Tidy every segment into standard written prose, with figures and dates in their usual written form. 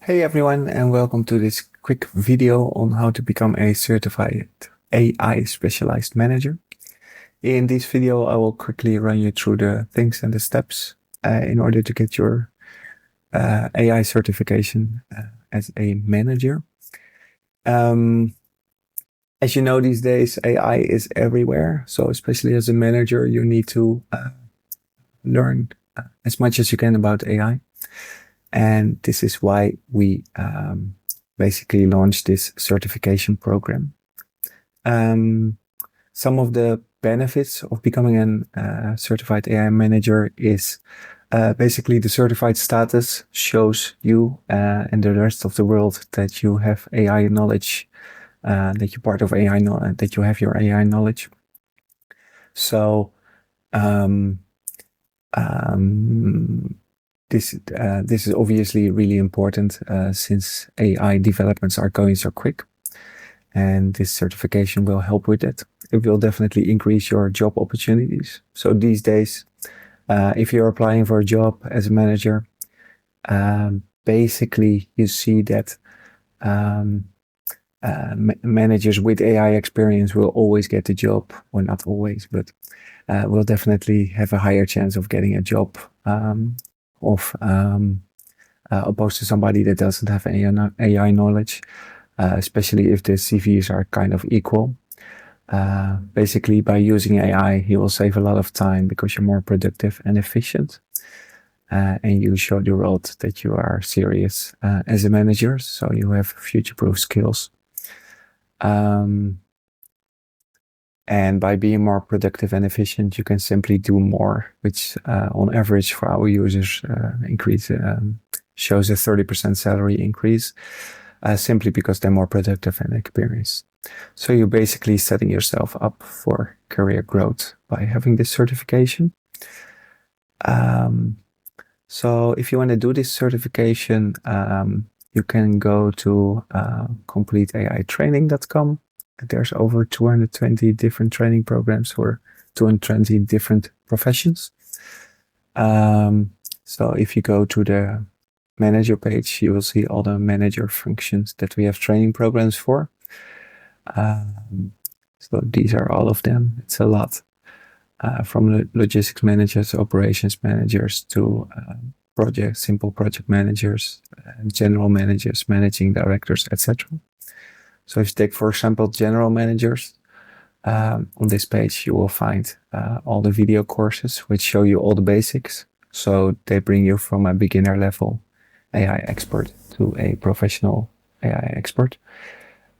Hey everyone, and welcome to this quick video on how to become a certified AI specialized manager. In this video, I will quickly run you through the things and the steps in order to get your AI certification as a manager. As you know, these days AI is everywhere. So especially as a manager, you need to learn as much as you can about AI. And this is why we basically launched this certification program. Some of the benefits of becoming a certified AI manager is basically the certified status shows you and the rest of the world that you have AI knowledge, that you're part of AI knowledge, that you have your AI knowledge. So this is obviously really important since AI developments are going so quick, and this certification will help with it. It will definitely increase your job opportunities. So these days, if you're applying for a job as a manager, basically you see that managers with AI experience will always get the job, or not always, but will definitely have a higher chance of getting a job opposed to somebody that doesn't have AI knowledge, especially if the CVs are kind of equal. Basically, by using AI, you will save a lot of time because you're more productive and efficient. And you show the world that you are serious as a manager, so you have future-proof skills. And by being more productive and efficient, you can simply do more, which on average for our users shows a 30% salary increase, simply because they're more productive and experienced. So you're basically setting yourself up for career growth by having this certification. So if you want to do this certification, you can go to completeaitraining.com. There's over 220 different training programs for 220 different professions. So if you go to the manager page, you will see all the manager functions that we have training programs for. So these are all of them. It's a lot. From logistics managers, operations managers, to simple project managers, general managers, managing directors, etc. So if you take, for example, general managers, on this page you will find all the video courses which show you all the basics. So they bring you from a beginner level AI expert to a professional AI expert.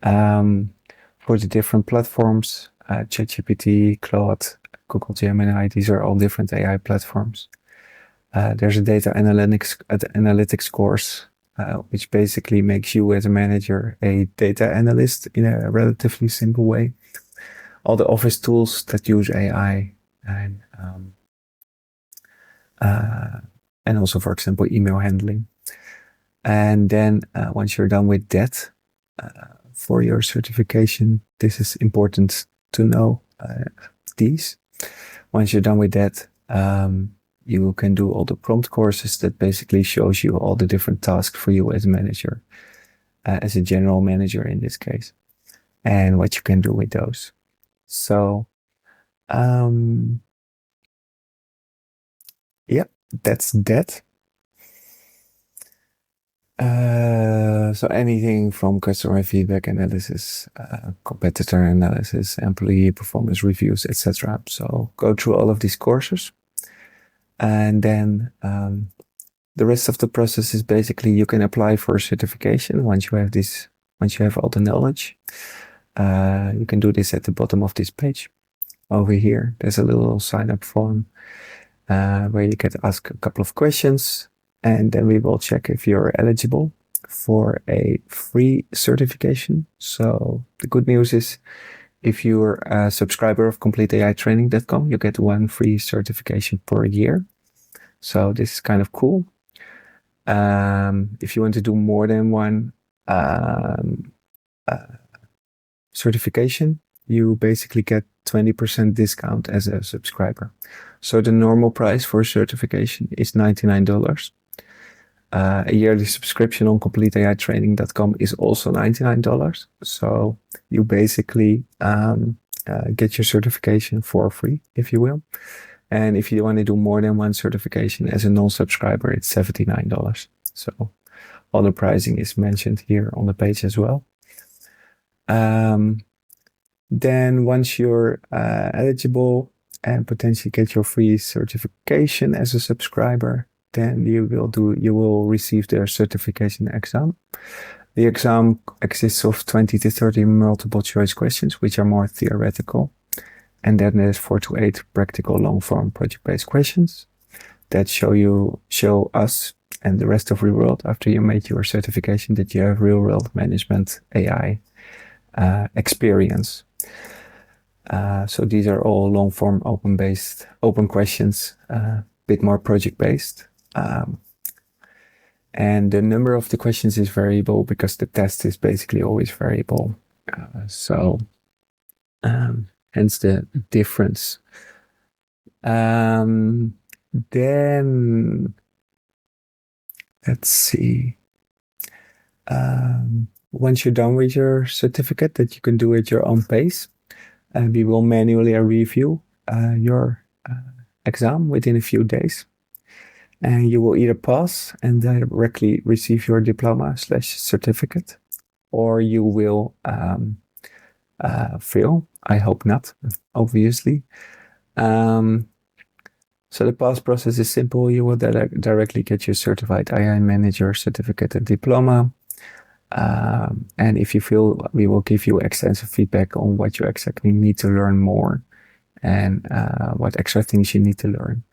For the different platforms, ChatGPT, Claude, Google Gemini, these are all different AI platforms. There's a data analytics course, which basically makes you as a manager a data analyst in a relatively simple way. All the office tools that use AI, and also, for example, email handling. And then once you're done with that, for your certification, this is important to know these. Once you're done with that, you can do all the prompt courses that basically shows you all the different tasks for you as a manager, as a general manager in this case, and what you can do with those. So, yeah, that's that. So anything from customer feedback analysis, competitor analysis, employee performance reviews, etc. So go through all of these courses. And then the rest of the process is basically you can apply for a certification once you have all the knowledge. You can do this at the bottom of this page. Over here, there's a little sign-up form where you get asked a couple of questions, and then we will check if you're eligible for a free certification. So the good news is, if you're a subscriber of completeaitraining.com, you get one free certification per year. So this is kind of cool. If you want to do more than one certification, you basically get 20% discount as a subscriber. So the normal price for certification is $99. A yearly subscription on CompleteAItraining.com is also $99. So you basically get your certification for free, if you will. And if you want to do more than one certification as a non-subscriber, it's $79. So all the pricing is mentioned here on the page as well. Then once you're eligible and potentially get your free certification as a subscriber, then you will receive the certification exam. The exam consists of 20 to 30 multiple choice questions, which are more theoretical. And then there's 4 to 8 practical long-form project-based questions that show us and the rest of the world after you made your certification that you have real-world management AI experience. So these are all long-form open questions, a bit more project-based. And the number of the questions is variable because the test is basically always variable. Hence the difference. Then let's see. Once you're done with your certificate, that you can do at your own pace, and we will manually review your exam within a few days. And you will either pass and directly receive your diploma/certificate, or you will fail. I hope not, obviously. So the pass process is simple. You will directly get your certified AI manager certificate and diploma. And if you feel, we will give you extensive feedback on what you exactly need to learn more and what extra things you need to learn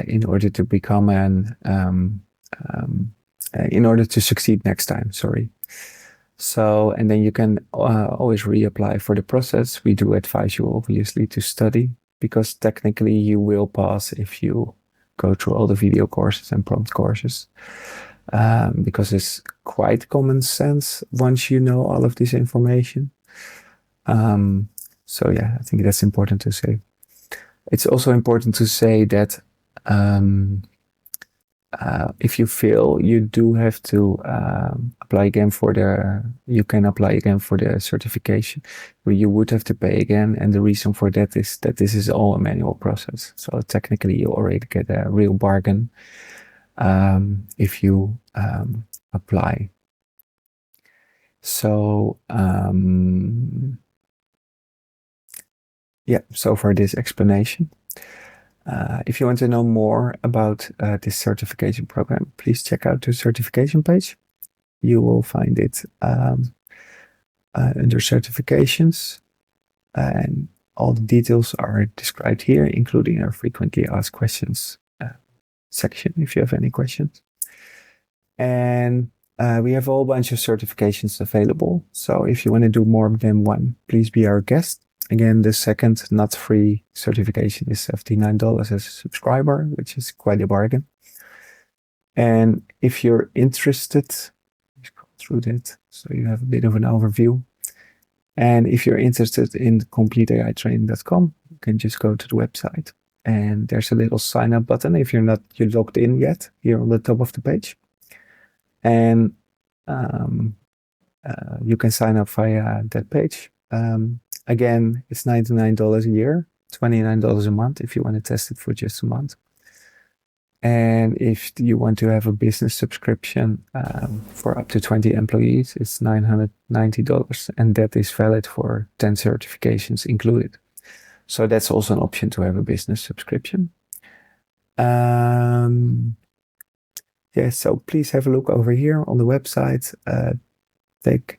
in order to become in order to succeed next time, sorry. So, and then you can always reapply for the process. We do advise you obviously to study, because technically you will pass if you go through all the video courses and prompt courses. Because it's quite common sense once you know all of this information. So yeah, I think that's important to say. It's also important to say that if you fail, you do have to apply again you can apply again for the certification, but you would have to pay again. And the reason for that is that this is all a manual process. So technically you already get a real bargain if you apply. So yeah, so for this explanation. If you want to know more about this certification program, please check out the certification page. You will find it under certifications, and all the details are described here, including our frequently asked questions section if you have any questions. And we have a whole bunch of certifications available. So if you want to do more than one, please be our guest. Again, the second not free certification is $79 as a subscriber, which is quite a bargain. And if you're interested, scroll through that so you have a bit of an overview. And if you're interested in CompleteAItraining.com, you can just go to the website. And there's a little sign up button if you're logged in yet, here on the top of the page. And you can sign up via that page. Again, it's $99 a year, $29 a month if you want to test it for just a month. And if you want to have a business subscription for up to 20 employees, it's $990. And that is valid for 10 certifications included. So that's also an option to have a business subscription. Yeah, so please have a look over here on the website.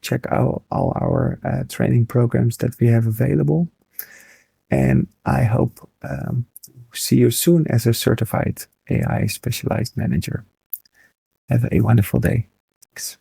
Check out all our training programs that we have available. And I hope see you soon as a certified AI specialized manager. Have a wonderful day. Thanks.